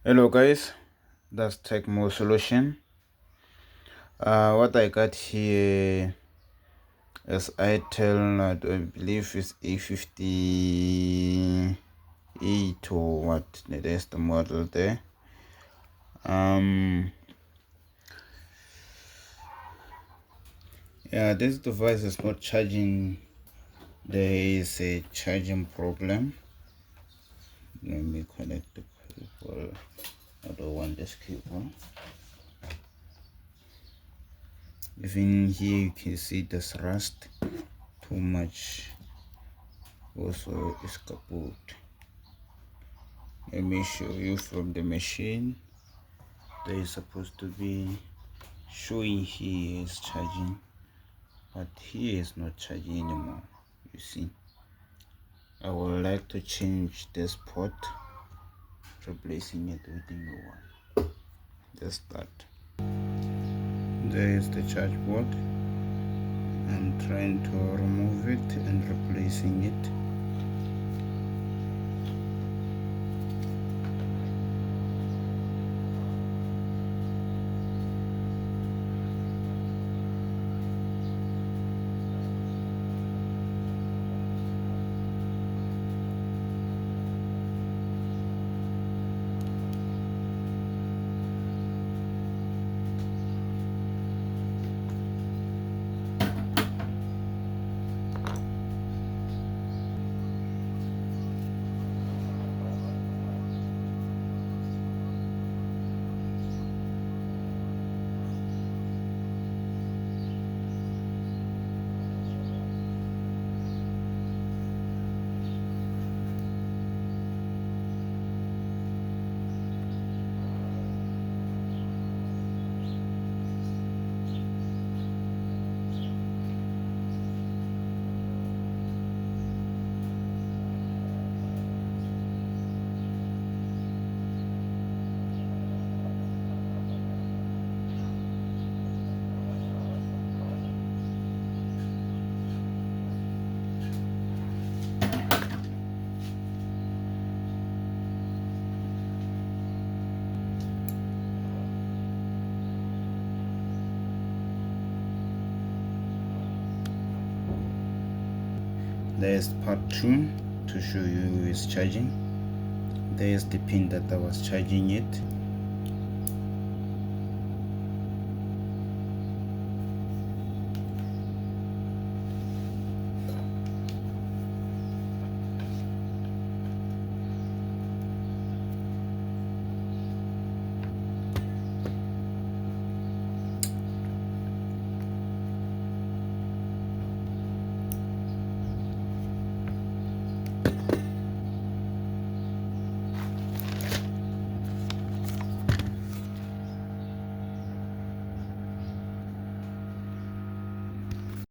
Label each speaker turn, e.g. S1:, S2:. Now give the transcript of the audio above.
S1: Hello guys, that's Tech More Solution. What I got here is itel, I believe it's A58 or what, that's the model there. Yeah, this device is not charging. There is a charging problem. Let me connect the cable. I don't want this cable. Even here you can see this rust too much, also is kaput. Let me show you from the machine. There is supposed to be showing here is charging, but here is not charging anymore. You see, I would like to change this port, replacing it with a new one. Just that. There is the charge port. I'm trying to remove it and replacing it. There's part 2 to show you it's charging. There's the pin that I was charging it.